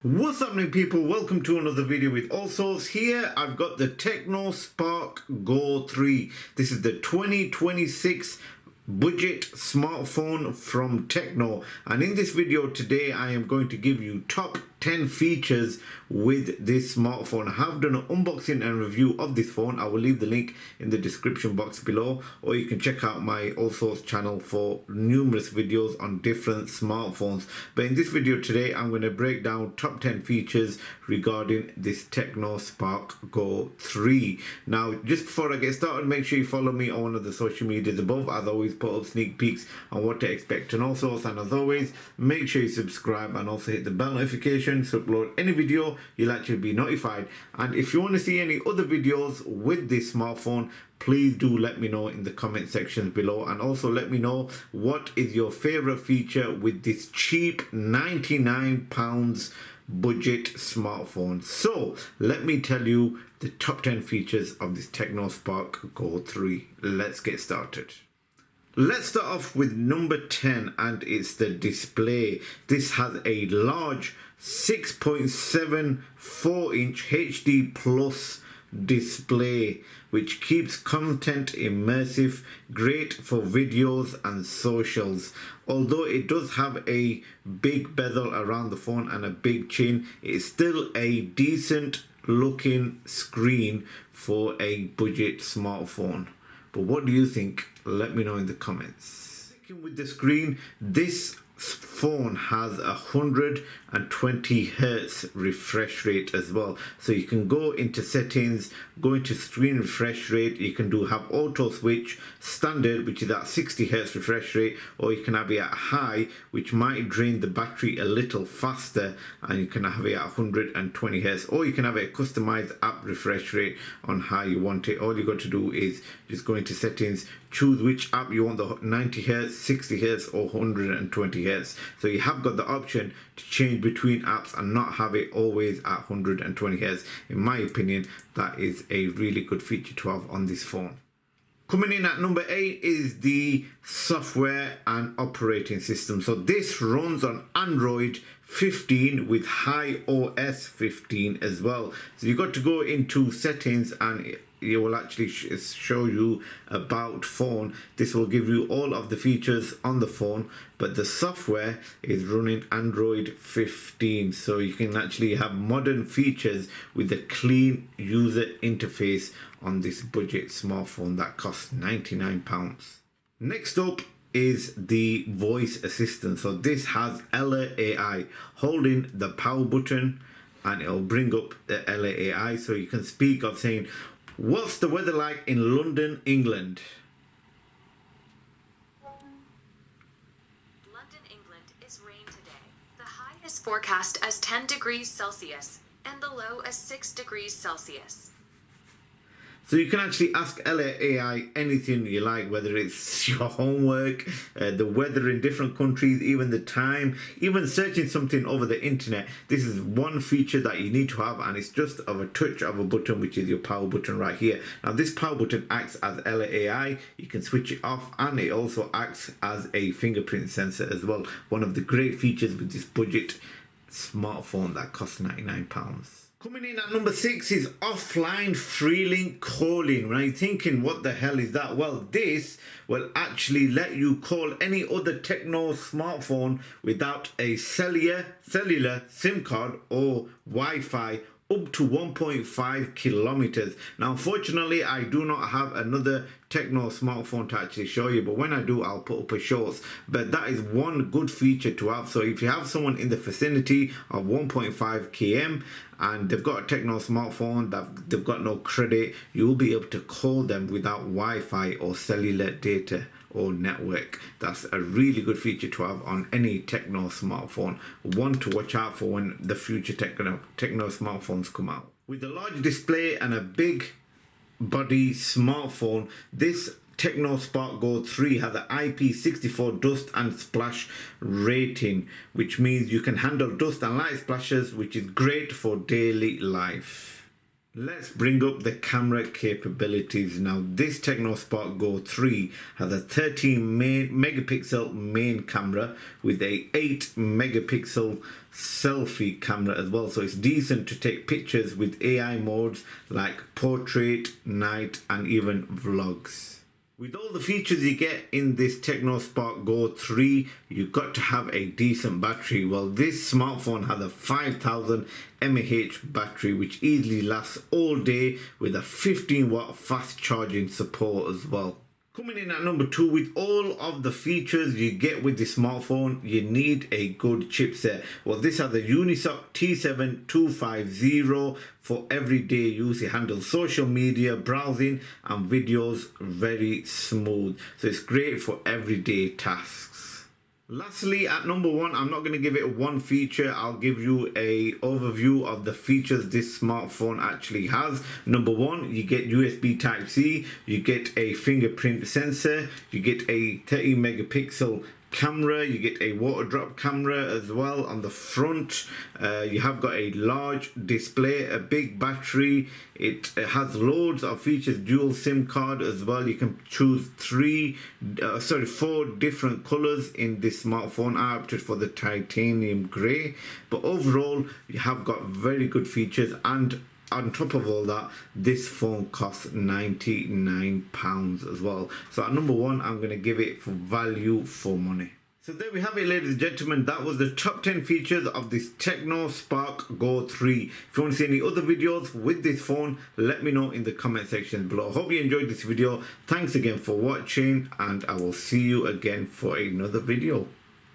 What's happening, people? Welcome to another video with Allsortzz. Here I've got the Tecno Spark Go 3. This is the 2026 budget smartphone from Tecno, and in this video today I am going to give you top 10 features with this smartphone. I have done an unboxing and review of this phone. I will leave the link in the description box below, or you can check out my Allsortzz channel for numerous videos on different smartphones. But in this video today I'm going to break down top 10 features regarding this Tecno Spark Go 3. Now, just before I get started, make sure you follow me on one of the social medias above. As always, put up sneak peeks on what to expect and Allsortzz, and as always, make sure you subscribe and also hit the bell notification to upload any video. You'll actually be notified. And if you want to see any other videos with this smartphone, please do let me know in the comment sections below, and also let me know what is your favorite feature with this cheap £99 budget smartphone. So let me tell you the top 10 features of this Tecno Spark Go 3. Let's get started. Let's start off with number 10, and it's the display. This has a large 6.74 inch HD plus display, which keeps content immersive, great for videos and socials. Although it does have a big bezel around the phone and a big chin, it's still a decent looking screen for a budget smartphone. But what do you think? Let me know in the comments. With the screen, this phone has 120 hertz refresh rate as well, so you can go into settings, go into screen refresh rate. You can have auto switch standard, which is at 60 hertz refresh rate, or you can have it at high, which might drain the battery a little faster, and you can have it at 120 hertz, or you can have a customized app refresh rate on how you want it. All you got to do is just go into settings, choose which app you want, the 90 hertz, 60 hertz, or 120 hertz. So you have got the option to change between apps and not have it always at 120 hertz. In my opinion, that is a really good feature to have on this phone. Coming in at number 8 is the software and operating system. So this runs on Android 15 with iOS 15 as well. So you got to go into settings, and it will actually show you about phone. This will give you all of the features on the phone, but the software is running Android 15, so you can actually have modern features with a clean user interface on this budget smartphone that costs £99. Next up is the voice assistant. So this has Ella AI. Holding the power button and it'll bring up the Ella AI, so you can speak of saying, "What's the weather like in London, England?" London, England is rain today. The high is forecast as 10 degrees Celsius and the low as 6 degrees Celsius. So you can actually ask Ella AI anything you like, whether it's your homework, the weather in different countries, even the time, even searching something over the internet. This is one feature that you need to have, and it's just of a touch of a button, which is your power button right here. Now this power button acts as Ella AI. You can switch it off, and it also acts as a fingerprint sensor as well. One of the great features with this budget smartphone that costs £99. Coming in at number 6 is offline free-link calling. Right, thinking what the hell is that? Well, this will actually let you call any other Tecno smartphone without a cellular SIM card or Wi-Fi up to 1.5 kilometers. Now, unfortunately, I do not have another Tecno smartphone to actually show you, but when I do, I'll put up a shorts. But that is one good feature to have. So if you have someone in the vicinity of 1.5 km and they've got a Tecno smartphone that they've got no credit, you will be able to call them without Wi-Fi or cellular data or network. That's a really good feature to have on any Tecno smartphone. One to watch out for when the future Tecno smartphones come out. With a large display and a big body smartphone, this Tecno Spark Go 3 has an IP64 dust and splash rating, which means you can handle dust and light splashes, which is great for daily life. Let's bring up the camera capabilities now. This Tecno Spark Go 3 has a 13 megapixel main camera with a 8 megapixel selfie camera as well, so it's decent to take pictures with AI modes like portrait, night and even vlogs. With all the features you get in this Tecno Spark Go 3, you've got to have a decent battery. Well, this smartphone has a 5000 mAh battery which easily lasts all day with a 15-watt fast charging support as well. Coming in at number 2, with all of the features you get with this smartphone, you need a good chipset. Well, this has a Unisoc T7250 for everyday use. It handles social media, browsing and videos very smooth. So it's great for everyday tasks. Lastly, at number 1, I'm not going to give it one feature. I'll give you a overview of the features this smartphone actually has. Number 1, you get USB Type-C, you get a fingerprint sensor, you get a 30 megapixel camera, you get a water drop camera as well on the front. You have got a large display, a big battery. It has loads of features, dual SIM card as well. You can choose 4 different colors in this smartphone. I opted for the titanium grey, but overall you have got very good features, and on top of all that, this phone costs £99 as well. So at number 1, I'm going to give it for value for money. So there we have it, ladies and gentlemen. That was the top 10 features of this Tecno Spark Go 3. If you want to see any other videos with this phone, let me know in the comment section below. I hope you enjoyed this video. Thanks again for watching, and I will see you again for another video.